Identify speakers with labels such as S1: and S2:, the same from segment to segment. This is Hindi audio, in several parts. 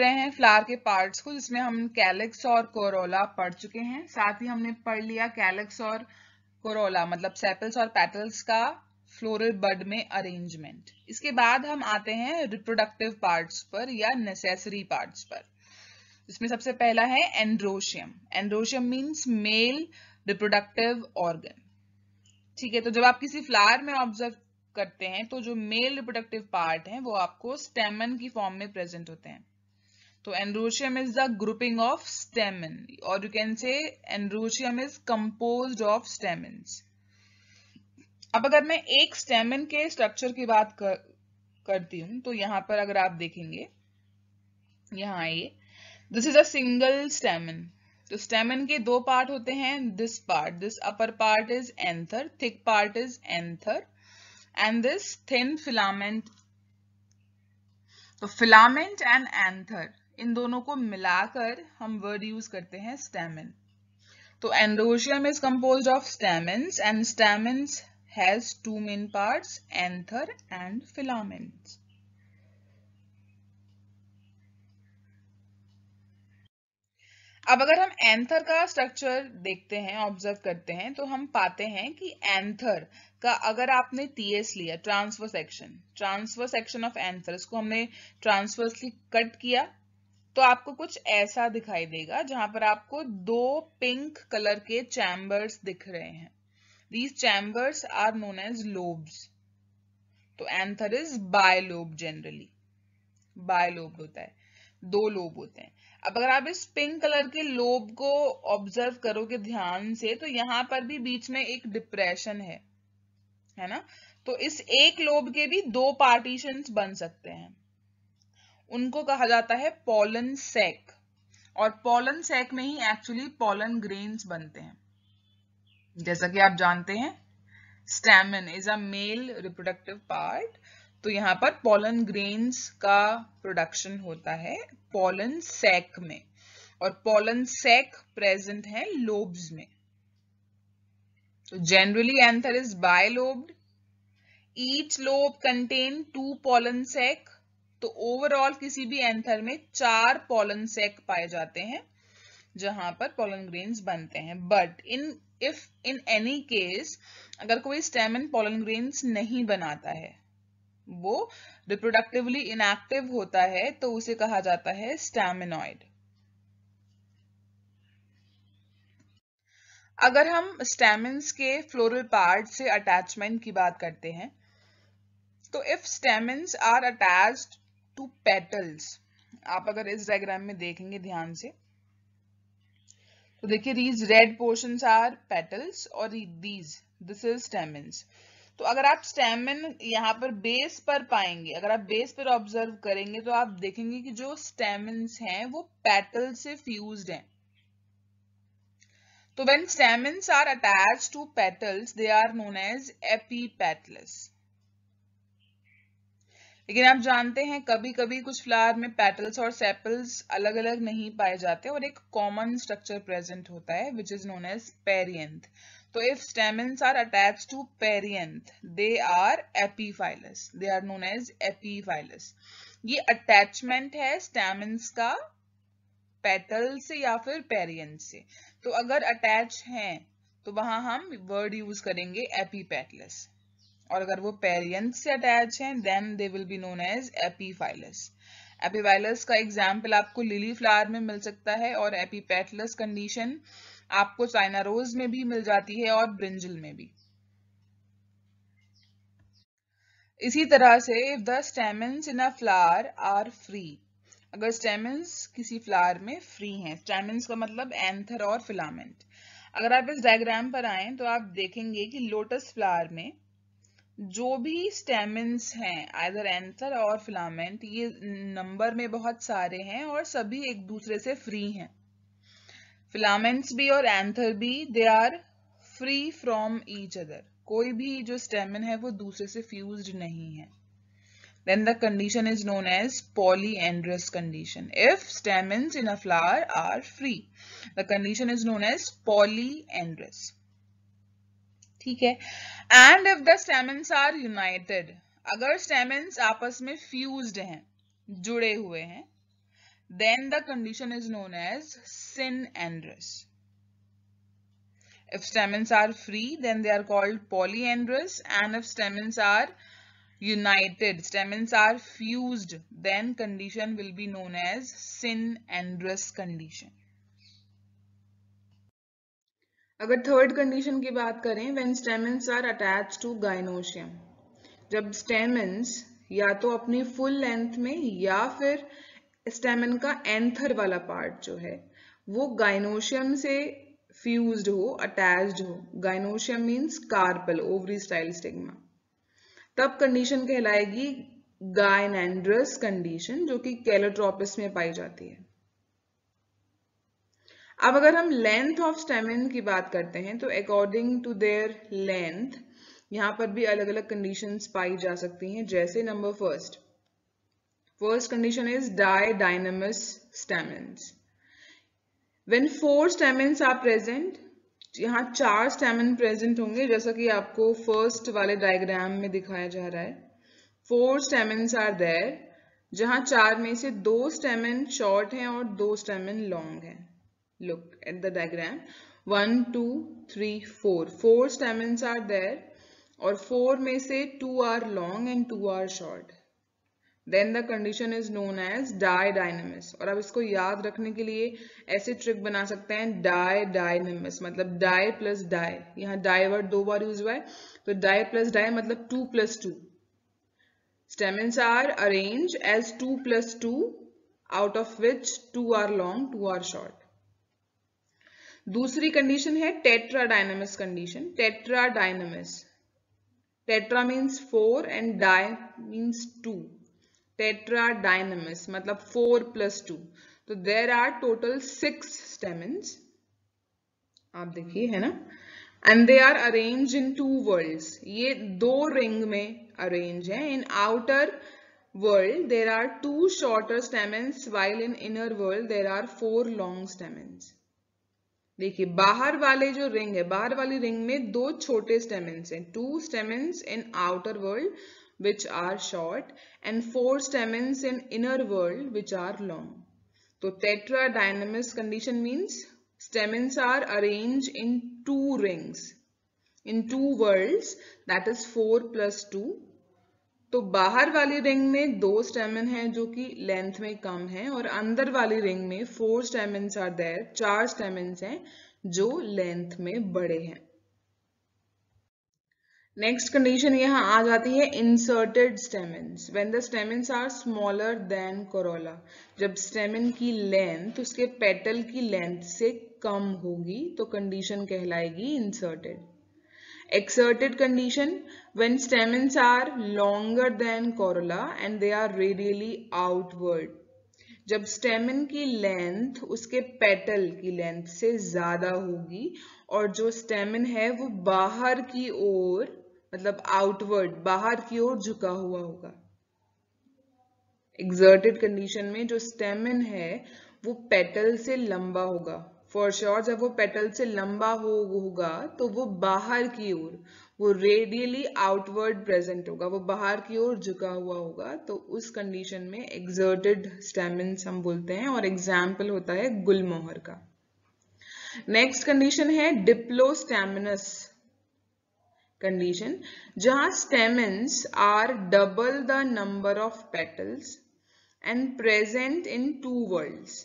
S1: रहे हैं फ्लावर के पार्ट्स को, जिसमें हम कैलिक्स और कोरोला पढ़ चुके हैं। साथ ही हमने पढ़ लिया कैलिक्स और कोरोला मतलब सेपल्स और पेटल्स का फ्लोरल बड में अरेंजमेंट। इसके बाद हम आते हैं रिप्रोडक्टिव पार्ट्स पर या नेसेसरी पार्ट्स पर, जिसमें सबसे पहला है androecium. Androecium means male reproductive organ. ठीक है, तो जब आप किसी फ्लावर में ऑब्जर्व करते हैं तो जो मेल रिप्रोडक्टिव पार्ट है वो आपको स्टेमन की फॉर्म में प्रेजेंट होते हैं। तो androecium is the grouping of stamen, और you can say androecium is composed of stamens. अब अगर मैं एक स्टेमन के स्ट्रक्चर की बात करती हूं तो यहां पर अगर आप देखेंगे, यहां आइए, दिस इज अ सिंगल स्टेमन। तो स्टेमन के दो पार्ट होते हैं, this part, this upper part is anther, thick part is anther, and this thin filament. तो फिलामेंट एंड एंथर, इन दोनों को मिलाकर हम वर्ड यूज करते हैं स्टेमन। तो androecium is composed of stamens and stamens has two main parts, anther and filaments. अब अगर हम एंथर का स्ट्रक्चर देखते हैं, ऑब्जर्व करते हैं, तो हम पाते हैं कि एंथर का अगर आपने टीएस लिया, ट्रांसफर सेक्शन ऑफ एंथर, इसको हमने ट्रांसवर्सली कट किया, तो आपको कुछ ऐसा दिखाई देगा जहां पर आपको दो पिंक कलर के चैम्बर्स दिख रहे हैं। These chambers are known as lobes. तो anther is bilobed, generally bilobed होता है, दो लोब होते हैं। अब अगर आप इस पिंक कलर के लोब को ऑब्जर्व करोगे ध्यान से, तो यहां पर भी बीच में एक डिप्रेशन है ना। तो इस एक लोब के भी दो पार्टीशंस बन सकते हैं, उनको कहा जाता है पॉलन सैक, और पॉलन सैक में ही एक्चुअली पॉलन ग्रेन्स बनते हैं। जैसा कि आप जानते हैं stamen is a male reproductive part, तो यहां पर पॉलन ग्रेन्स का प्रोडक्शन होता है पॉलन सैक में, और पॉलन सैक प्रेजेंट है लोब्स में। तो generally anther is bilobed, each lobe contain 2 pollen sac. तो ओवरऑल किसी भी एंथर में 4 पॉलन सैक पाए जाते हैं जहां पर पॉलन ग्रेन्स बनते हैं। But if in any case अगर कोई स्टेमन पॉलन ग्रेन्स नहीं बनाता है, वो रिप्रोडक्टिवली इनएक्टिव होता है, तो उसे कहा जाता है स्टैमिनॉइड। अगर हम स्टेमन्स के फ्लोरल पार्ट से अटैचमेंट की बात करते हैं, तो if stamens are attached to petals, आप अगर इस डायग्राम में देखेंगे ध्यान से, तो देखिए these red portions are petals और दिस इज स्टेमन्स। तो अगर आप स्टेमन यहाँ पर बेस पर पाएंगे, अगर आप बेस पर ऑब्जर्व करेंगे, तो आप देखेंगे कि जो स्टेमन्स हैं वो पेटल से फ्यूज्ड हैं। तो when stamens are attached to petals, they are known as epipetalous। लेकिन आप जानते हैं कभी कभी कुछ फ्लावर में पेटल्स और सेपल्स अलग अलग नहीं पाए जाते और एक कॉमन स्ट्रक्चर प्रेजेंट होता है which is known as perianth. तो if stamens are attached to perianth, they are epiphyllous, they are known as epiphyllous. ये अटैचमेंट है स्टेमन्स का पेटल से या फिर पेरियंथ से। तो अगर अटैच हैं तो वहां हम वर्ड यूज करेंगे एपीपेटलस, और अगर वो पेरियंथ से अटैच हैं then they will be known as epiphyllous. Epiphyllous का एग्जाम्पल आपको लिली फ्लावर में मिल सकता है, और एपीपेटलस कंडीशन आपको चाइना रोज में भी मिल जाती है और ब्रिंजल में भी। इसी तरह से if the stamens in a flower are free, अगर स्टेमन्स किसी फ्लावर में फ्री हैं, स्टेमन्स का मतलब एंथर और फिलामेंट। अगर आप इस डायग्राम पर आए तो आप देखेंगे कि लोटस फ्लावर में जो भी स्टेमन्स हैं, आइदर एंथर और फिलामेंट, ये नंबर में बहुत सारे हैं और सभी एक दूसरे से फ्री हैं। फिलामेंट्स भी और एंथर भी, they are free from each other, कोई भी जो स्टेमन है वो दूसरे से फ्यूज्ड नहीं है। Then the condition is known as polyandrous condition. If stamens in a flower are free, the condition is known as polyandrous. ठीक है। And if the stamens are united, अगर स्टेमन्स आपस में फ्यूज्ड हैं, जुड़े हुए हैं, then the condition is known as synandrous. If stamens are free, then they are called polyandrous, and if stamens are united, stamens are fused, then condition will be known as synandrous condition. अगर थर्ड कंडीशन की बात करें, when stamens are attached to gynoecium, जब stamens या तो अपनी फुल लेंथ में या फिर स्टेमन का एंथर वाला पार्ट जो है वो गाइनोशियम से फ्यूज्ड हो, अटैच्ड हो. Gynoecium means carpel, ovary style stigma. तब कंडीशन कहलाएगी गायनेंड्रस कंडीशन, जो कि कैलोट्रोपिस में पाई जाती है. अब अगर हम लेंथ ऑफ स्टेमन की बात करते हैं तो अकॉर्डिंग टू देयर लेंथ यहाँ पर भी अलग अलग कंडीशंस पाई जा सकती हैं. जैसे number first condition is didynamous stamens. When 4 stamens are present, यहाँ 4 स्टेमन प्रेजेंट होंगे, जैसा कि आपको फर्स्ट वाले डायग्राम में दिखाया जा रहा है. 4 स्टेमन्स आर देयर, जहां 4 में से 2 स्टेमन शॉर्ट हैं और 2 स्टेमन लॉन्ग हैं. Look at the diagram. 1, 2, 3, 4. 4 stamens are there, और 4 में से 2 are long and 2 are short. Then the condition is known as didynamous. और अब इसको याद रखने के लिए ऐसे ट्रिक बना सकते हैं, didynamous मतलब डाई प्लस डाई. यहाँ डाई वर्ड 2 बार यूज हुआ है, तो डाई प्लस डाई मतलब 2 + 2. Stamens are arranged as 2 + 2, out of which 2 are long, 2 are short. दूसरी कंडीशन है tetradynamous condition. Tetradynamous, tetra means 4 and di means 2. Tetradynamous मतलब 4 + 2. तो देयर आर टोटल 6 स्टेमन्स, आप देखिए है ना, and they are arrange in 2 worlds. ये 2 रिंग में अरेंज है. In outer world there are 2 shorter stamens, while in inner world there are 4 long stamens. देखिए बाहर वाले जो रिंग है, बाहर वाली रिंग में 2 छोटे स्टेमन्स हैं. 2 stamens in outer whorl which are short and 4 stamens in inner whorl which are long. तो tetradynamous condition means stamens are arranged in 2 rings, in 2 worlds, that is 4 + 2. तो बाहर वाली रिंग में 2 स्टेमन हैं जो कि लेंथ में कम है, और अंदर वाली रिंग में 4 स्टेमन्स आर देयर, 4 स्टेमन्स हैं जो लेंथ में बड़े हैं. नेक्स्ट कंडीशन यहाँ आ जाती है inserted stamens. When the stamens are smaller than corolla, जब स्टेमन की लेंथ उसके पेटल की लेंथ से कम होगी तो कंडीशन कहलाएगी inserted. Exserted condition, when stamens are longer than corolla and they are radially outward, जब स्टेमन की लेंथ उसके पेटल की लेंथ से ज्यादा होगी और जो स्टेमन है वो बाहर की ओर मतलब आउटवर्ड, बाहर की ओर झुका हुआ होगा. एक्सर्टेड कंडीशन में जो स्टेमन है वो पेटल से लंबा होगा. फॉर श्योर जब वो पेटल से लंबा होगा तो वो बाहर की ओर, वो रेडियली आउटवर्ड प्रेजेंट होगा, वो बाहर की ओर झुका हुआ होगा. तो उस कंडीशन में एक्सर्टेड स्टेमन्स हम बोलते हैं, और एग्जाम्पल होता है गुलमोहर का. नेक्स्ट कंडीशन है डिप्लोस्टैमिनस कंडीशन, जहां stamens are double the number of petals and present in 2 worlds.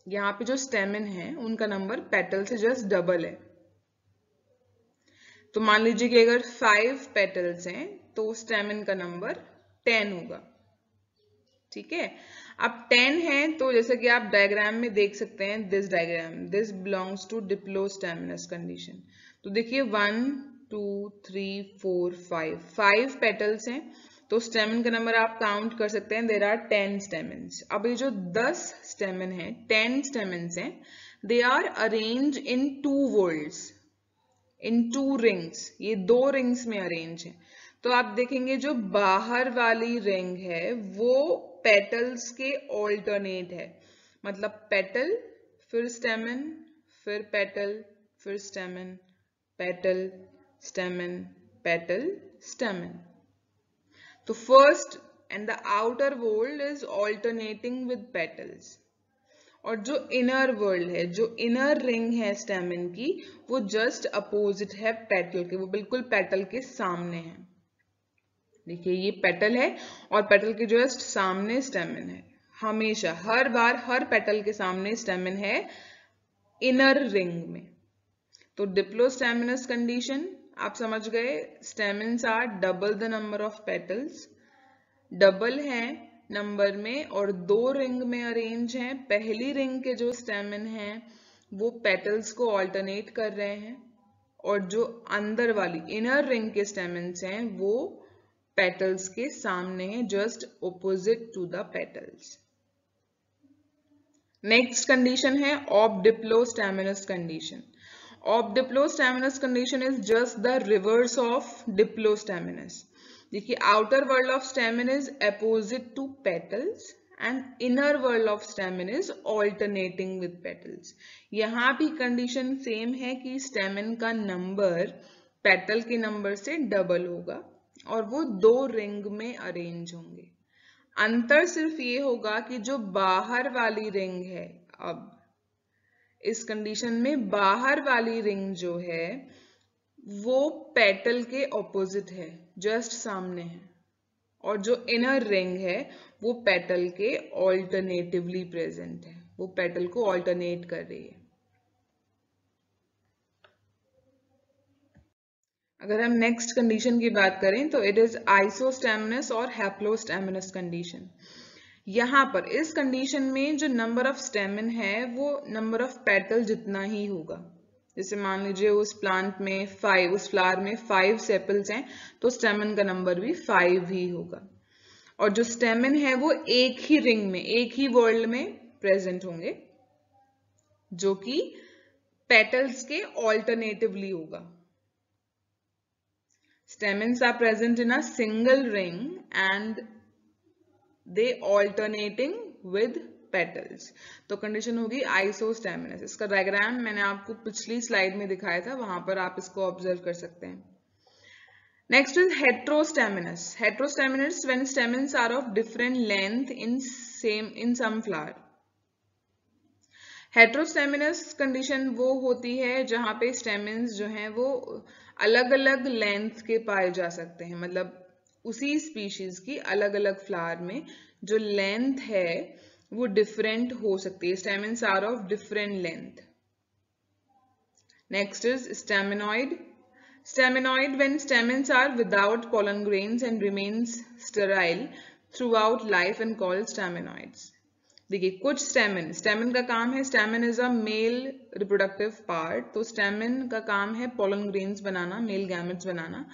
S1: यहाँ पे जो स्टेमन है उनका नंबर पेटल से जस्ट डबल है. तो मान लीजिए कि अगर 5 पेटल्स हैं तो स्टेमन का नंबर 10 होगा. ठीक है, अब 10 है तो जैसे कि आप डायग्राम में देख सकते हैं, this diagram, this belongs to diplostemonous condition. तो देखिए 1, 2, 3, 4, 5 पेटल्स हैं, तो स्टेमन का नंबर आप काउंट कर सकते हैं. There are 10 stamens. अब ये जो 10 स्टेमन है, 10 स्टेमन्स हैं, they are arrange in 2 worlds, in 2 rings. ये 2 रिंग्स में अरेंज है. तो आप देखेंगे जो बाहर वाली रिंग है वो पेटल्स के ऑल्टरनेट है, मतलब पेटल फिर स्टेमन फिर पेटल फिर स्टेमन, पेटल स्टेमन पेटल स्टेमन. तो first and the outer wall is alternating with petals. और जो इनर वर्ल्ड है, जो इनर रिंग है स्टेमन की, वो जस्ट अपोजिट है पेटल के, वो बिल्कुल पेटल के सामने है। देखिए ये पेटल है और पेटल के जस्ट सामने स्टेमन है। हमेशा हर बार हर पेटल के सामने स्टेमन है इनर रिंग में। तो डिप्लोस्टेमिनस कंडीशन आप समझ गए, stamens are double the number of petals, double है नंबर में और दो रिंग में अरेंज हैं। पहली रिंग के जो स्टेमन हैं वो पेटल्स को ऑल्टरनेट कर रहे हैं और जो अंदर वाली इनर रिंग के स्टेमन्स हैं वो पेटल्स के सामने हैं, just opposite to the petals. Next condition है obdiplostemonous condition. Obdiplostemonous condition is just the reverse of diplostemonous. देखिए outer whorl of stamen is opposite to petals and inner whorl of stamen is alternating with petals. यहाँ भी कंडीशन सेम है कि स्टेमन का नंबर पेटल के नंबर से डबल होगा और वो दो रिंग में अरेंज होंगे। अंतर सिर्फ ये होगा कि जो बाहर वाली रिंग है, अब इस कंडीशन में बाहर वाली रिंग जो है वो पेटल के ऑपोजिट है, जस्ट सामने है, और जो इनर रिंग है वो पेटल के ऑल्टरनेटिवली प्रेजेंट है, वो पेटल को ऑल्टरनेट कर रही है। अगर हम नेक्स्ट कंडीशन की बात करें तो इट इज आइसोस्टेमिनस और हैप्लोस्टेमिनस कंडीशन। यहाँ पर इस कंडीशन में जो नंबर ऑफ स्टेमन है वो नंबर ऑफ पेटल जितना ही होगा। जैसे मान लीजिए उस प्लांट में 5, उस फ्लावर में 5 सेपल्स हैं तो स्टेमन का नंबर भी 5 ही होगा। और जो स्टेमन है वो एक ही रिंग में, एक ही वर्ल्ड में प्रेजेंट होंगे, जो कि पेटल्स के ऑल्टरनेटिवली होगा। Stamens are present in a single ring and they alternating with petals. तो कंडीशन होगी आइसोस्टेमिनस। इसका डायग्राम मैंने आपको पिछली स्लाइड में दिखाया था, वहां पर आप इसको ऑब्जर्व कर सकते हैं। Next is heterostemonous. Heterostemonous when stamens are of different length in some flower. Heterostemonous condition वो होती है जहां पे स्टेमन्स जो हैं वो अलग अलग लेंथ के पाए जा सकते हैं, मतलब उसी स्पीशीज की अलग अलग फ्लावर में जो लेंथ है वो डिफरेंट हो सकती है। Stamens are of different length. Next is staminode. Staminode when stamens are without pollen grains and remains sterile throughout life and called staminoids. देखिए कुछ स्टेमन का काम है, स्टेमन is a male reproductive part, तो स्टेमन का काम है pollen grains बनाना, मेल गैमेट्स बनाना।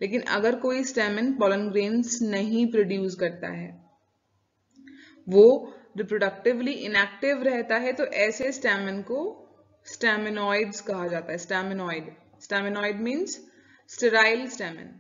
S1: लेकिन अगर कोई स्टेमन pollen grains नहीं प्रोड्यूस करता है, वो रिप्रोडक्टिवली इनएक्टिव रहता है, तो ऐसे स्टेमन को स्टेमिनॉइड्स कहा जाता है। स्टेमिनॉइड मीन्स स्टेराइल स्टेमन।